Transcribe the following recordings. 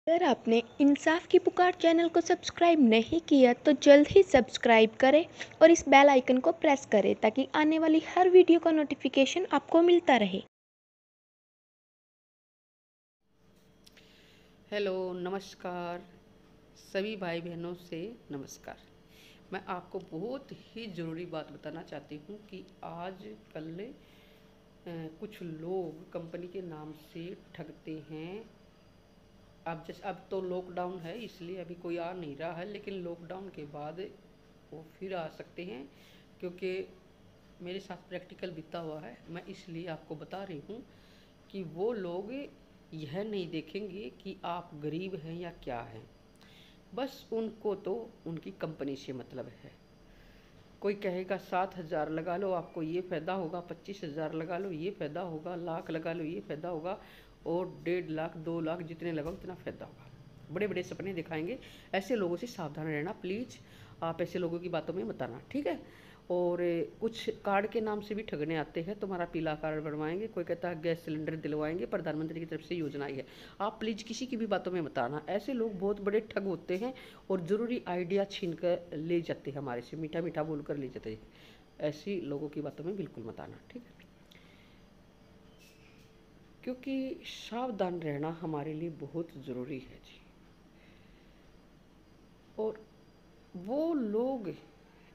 अगर आपने इंसाफ की पुकार चैनल को सब्सक्राइब नहीं किया तो जल्द ही सब्सक्राइब करें और इस बेल आइकन को प्रेस करें ताकि आने वाली हर वीडियो का नोटिफिकेशन आपको मिलता रहे। हेलो, नमस्कार। सभी भाई बहनों से नमस्कार। मैं आपको बहुत ही ज़रूरी बात बताना चाहती हूँ कि आज कल कुछ लोग कंपनी के नाम से ठगते हैं। अब तो लॉकडाउन है, इसलिए अभी कोई आ नहीं रहा है, लेकिन लॉकडाउन के बाद वो फिर आ सकते हैं, क्योंकि मेरे साथ प्रैक्टिकल बीता हुआ है। मैं इसलिए आपको बता रही हूँ कि वो लोग यह नहीं देखेंगे कि आप गरीब हैं या क्या हैं। बस उनको तो उनकी कंपनी से मतलब है। कोई कहेगा 7,000 लगा लो, आपको ये फ़ायदा होगा, 25,000 लगा लो, ये फ़ायदा होगा, लाख लगा लो, ये फ़ायदा होगा, और 1.5 लाख 2 लाख जितने लगाओ उतना फ़ायदा होगा। बड़े बड़े सपने दिखाएंगे। ऐसे लोगों से सावधान रहना प्लीज़। आप ऐसे लोगों की बातों में मत आना, ठीक है। और कुछ कार्ड के नाम से भी ठगने आते हैं। तुम्हारा पीला कार्ड बनवाएंगे, कोई कहता है गैस सिलेंडर दिलवाएंगे, प्रधानमंत्री की तरफ से योजना आई है। आप प्लीज़ किसी की भी बातों में मत आना। ऐसे लोग बहुत बड़े ठग होते हैं और ज़रूरी आइडिया छीन कर ले जाते हैं हमारे से, मीठा मीठा बोल कर ले जाते हैं। ऐसी लोगों की बातों में बिल्कुल मत आना, ठीक है। क्योंकि सावधान रहना हमारे लिए बहुत ज़रूरी है जी। और वो लोग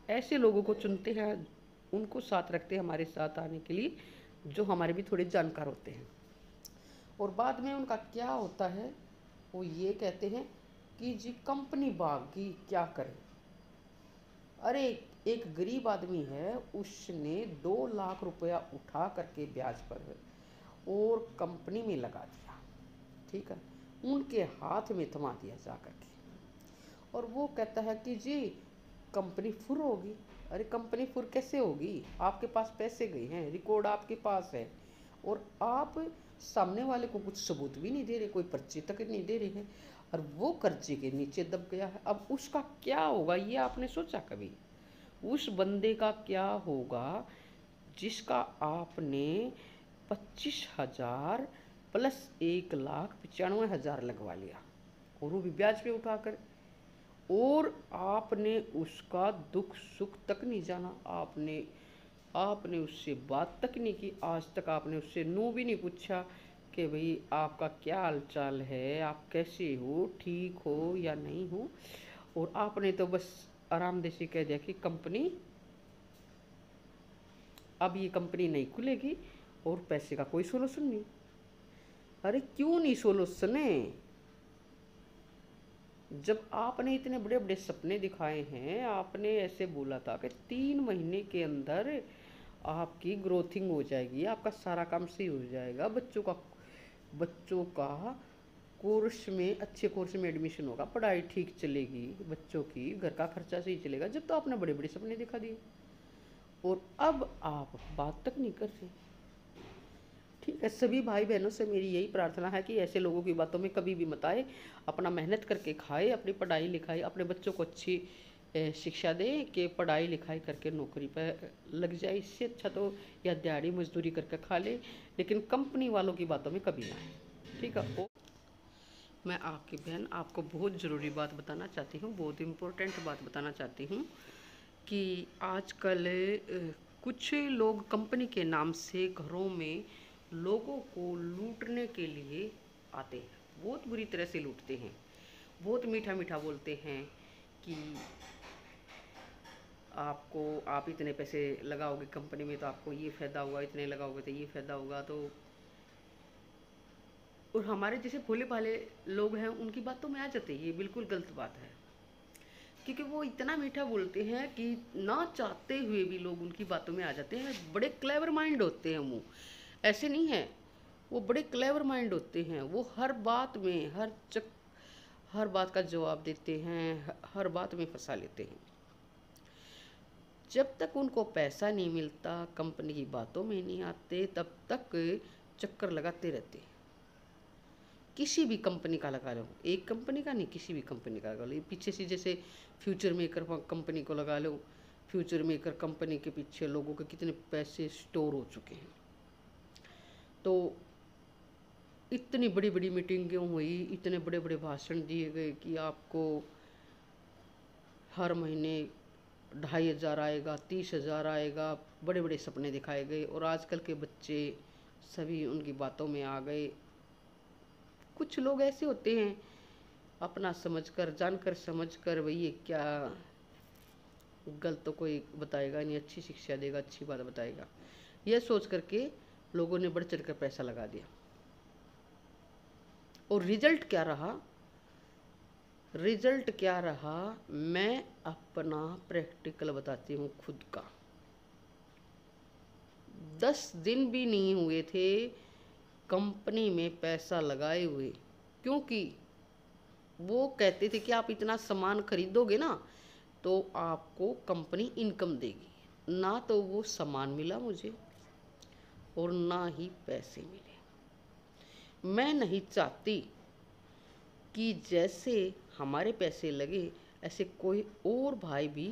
ऐसे लोगों को चुनते हैं, उनको साथ रखते हैं हमारे साथ आने के लिए, जो हमारे भी थोड़े जानकार होते हैं। और बाद में उनका क्या होता है, वो ये कहते हैं कि जी कंपनी भागी, क्या करें। अरे, एक गरीब आदमी है, उसने 2 लाख रुपया उठा करके ब्याज पर और कंपनी में लगा दिया, ठीक है। उनके हाथ में थमा दिया जा करके, और वो कहता है कि जी कंपनी फुर होगी। अरे, कंपनी फुर कैसे होगी? आपके पास पैसे गए हैं, रिकॉर्ड आपके पास है, और आप सामने वाले को कुछ सबूत भी नहीं दे रहे, कोई पर्ची तक नहीं दे रहे हैं, और वो कर्जे के नीचे दब गया है। अब उसका क्या होगा, ये आपने सोचा कभी? उस बंदे का क्या होगा जिसका आपने 25,000 प्लस 1,95,000 लगवा लिया, और वो भी ब्याज पे उठाकर, और आपने उसका दुख सुख तक नहीं जाना। आपने आपने उससे बात तक नहीं की। आज तक आपने उससे नो भी नहीं पूछा कि भाई आपका क्या हाल चाल है, आप कैसे हो, ठीक हो या नहीं हो। और आपने तो बस आरामदेह से कह दिया कि कंपनी, अब ये कंपनी नहीं खुलेगी और पैसे का कोई सोल्यूशन नहीं। अरे क्यों नहीं सोल्यूशन है? जब आपने इतने बड़े बड़े सपने दिखाए हैं, आपने ऐसे बोला था कि 3 महीने के अंदर आपकी ग्रोथिंग हो जाएगी, आपका सारा काम सही हो जाएगा, बच्चों का कोर्स में, अच्छे कोर्स में एडमिशन होगा, पढ़ाई ठीक चलेगी, बच्चों की घर का खर्चा सही चलेगा। जब तो आपने बड़े बड़े सपने दिखा दिए, और अब आप बात तक नहीं कर रहे, ठीक है। सभी भाई बहनों से मेरी यही प्रार्थना है कि ऐसे लोगों की बातों में कभी भी मत आए। अपना मेहनत करके खाए, अपनी पढ़ाई लिखाई, अपने बच्चों को अच्छी शिक्षा दें कि पढ़ाई लिखाई करके नौकरी पर लग जाए। इससे अच्छा तो या दिहाड़ी मजदूरी करके खा ले, लेकिन कंपनी वालों की बातों में कभी ना आए, ठीक है। मैं आपकी बहन आपको बहुत ज़रूरी बात बताना चाहती हूँ, बहुत इम्पोर्टेंट बात बताना चाहती हूँ कि आजकल कुछ लोग कंपनी के नाम से घरों में लोगों को लूटने के लिए आते हैं। बहुत बुरी तरह से लूटते हैं, बहुत मीठा मीठा बोलते हैं कि आप इतने पैसे लगाओगे कंपनी में तो आपको ये फ़ायदा होगा, इतने लगाओगे तो ये फ़ायदा होगा। तो और हमारे जैसे भोले भाले लोग हैं, उनकी बातों में आ जाते हैं। ये बिल्कुल गलत बात है, क्योंकि वो इतना मीठा बोलते हैं कि ना चाहते हुए भी लोग उनकी बातों में आ जाते हैं। बड़े क्लेवर माइंड होते हैं वो, ऐसे नहीं है। वो बड़े क्लेवर माइंड होते हैं। वो हर बात में, हर बात का जवाब देते हैं, हर बात में फंसा लेते हैं। जब तक उनको पैसा नहीं मिलता, कंपनी की बातों में नहीं आते, तब तक चक्कर लगाते रहते हैं। किसी भी कंपनी का लगा लो, एक कंपनी का नहीं, किसी भी कंपनी का लगा लो। ये पीछे से जैसे फ्यूचर मेकर कंपनी को लगा लो, फ्यूचर मेकर कंपनी के पीछे लोगों के कितने पैसे स्टोर हो चुके हैं। तो इतनी बड़ी बड़ी मीटिंग क्यों हुई, इतने बड़े बड़े भाषण दिए गए कि आपको हर महीने 2,500 आएगा, 30,000 आएगा, बड़े बड़े सपने दिखाए गए। और आजकल के बच्चे सभी उनकी बातों में आ गए। कुछ लोग ऐसे होते हैं, अपना समझकर, जानकर समझकर, भई क्या गलत तो कोई बताएगा नहीं, अच्छी शिक्षा देगा, अच्छी बात बताएगा, यह सोच करके लोगों ने बढ़ चढ़ कर पैसा लगा दिया। और रिजल्ट क्या रहा? रिजल्ट क्या रहा, मैं अपना प्रैक्टिकल बताती हूँ खुद का। 10 दिन भी नहीं हुए थे कंपनी में पैसा लगाए हुए, क्योंकि वो कहते थे कि आप इतना सामान खरीदोगे ना तो आपको कंपनी इनकम देगी। ना तो वो सामान मिला मुझे और ना ही पैसे मिले। मैं नहीं चाहती कि जैसे हमारे पैसे लगे ऐसे कोई और भाई भी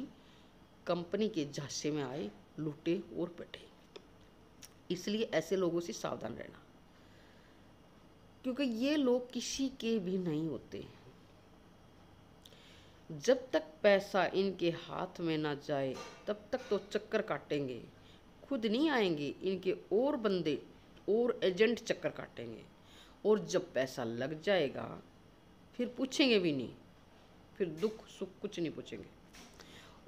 कंपनी के झांसे में आए, लूटे और बैठे। इसलिए ऐसे लोगों से सावधान रहना, क्योंकि ये लोग किसी के भी नहीं होते। जब तक पैसा इनके हाथ में ना जाए तब तक तो चक्कर काटेंगे, खुद नहीं आएंगे, इनके और बंदे और एजेंट चक्कर काटेंगे। और जब पैसा लग जाएगा फिर पूछेंगे भी नहीं, फिर दुख सुख कुछ नहीं पूछेंगे।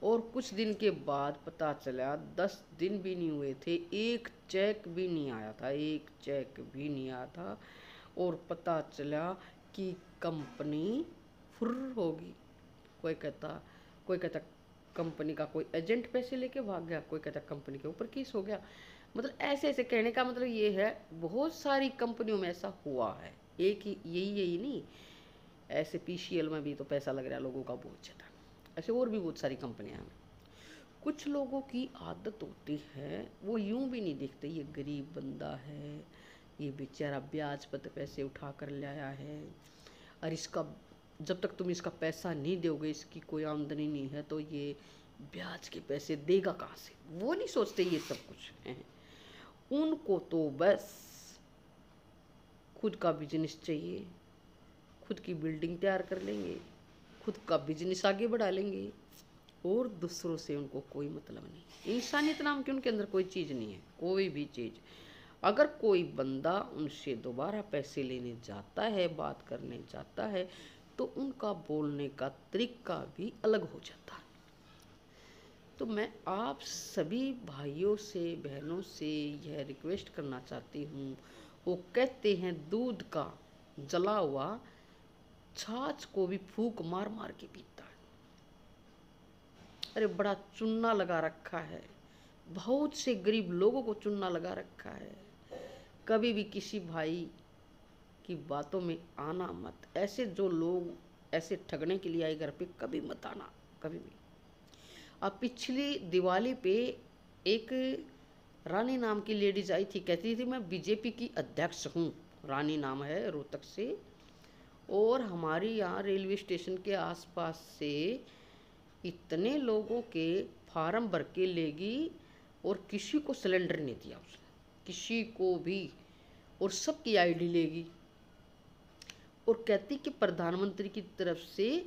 और कुछ दिन के बाद पता चला, 10 दिन भी नहीं हुए थे, एक चेक भी नहीं आया था, एक चेक भी नहीं आया था। और पता चला कि कंपनी फुर्र होगी। कोई कहता कंपनी का कोई एजेंट पैसे लेके भाग गया, कोई कहता कंपनी के ऊपर केस हो गया। मतलब ऐसे ऐसे कहने का मतलब ये है, बहुत सारी कंपनियों में ऐसा हुआ है। एक ही यही नहीं, ऐसे पीसीएल में भी तो पैसा लग रहा है लोगों का बहुत ज़्यादा। ऐसे और भी बहुत सारी कंपनियां हैं। कुछ लोगों की आदत होती है, वो यूं भी नहीं देखते ये गरीब बंदा है, ये बेचारा ब्याज पर पैसे उठा कर ले आया है, और इसका जब तक तुम इसका पैसा नहीं दोगे, इसकी कोई आमदनी नहीं है, तो ये ब्याज के पैसे देगा कहाँ से। वो नहीं सोचते ये सब कुछ है। उनको तो बस खुद का बिजनेस चाहिए, खुद की बिल्डिंग तैयार कर लेंगे, खुद का बिजनेस आगे बढ़ा लेंगे, और दूसरों से उनको कोई मतलब नहीं। इंसानियत नाम की उनके अंदर कोई चीज़ नहीं है, कोई भी चीज़। अगर कोई बंदा उनसे दोबारा पैसे लेने जाता है, बात करने जाता है, तो उनका बोलने का तरीका भी अलग हो जाता है। तो मैं आप सभी भाइयों से, बहनों से यह रिक्वेस्ट करना चाहती हूँ। वो कहते हैं दूध का जला हुआ छाछ को भी फूंक मार मार के पीता है। अरे बड़ा चूना लगा रखा है, बहुत से गरीब लोगों को चूना लगा रखा है। कभी भी किसी भाई की बातों में आना मत। ऐसे जो लोग ऐसे ठगने के लिए आए घर पे, कभी मत आना, कभी भी। अब पिछली दिवाली पे एक रानी नाम की लेडीज आई थी, कहती थी मैं बीजेपी की अध्यक्ष हूँ। रानी नाम है, रोहतक से। और हमारी यहाँ रेलवे स्टेशन के आसपास से इतने लोगों के फार्म भर के लेगी और किसी को सिलेंडर नहीं दिया उसने, किसी को भी। और सबकी आईडी लेगी और कहती कि प्रधानमंत्री की तरफ से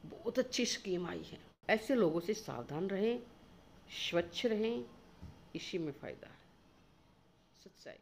बहुत अच्छी स्कीम आई है। ऐसे लोगों से सावधान रहें, स्वच्छ रहें, इसी में फ़ायदा है। सच्चाई।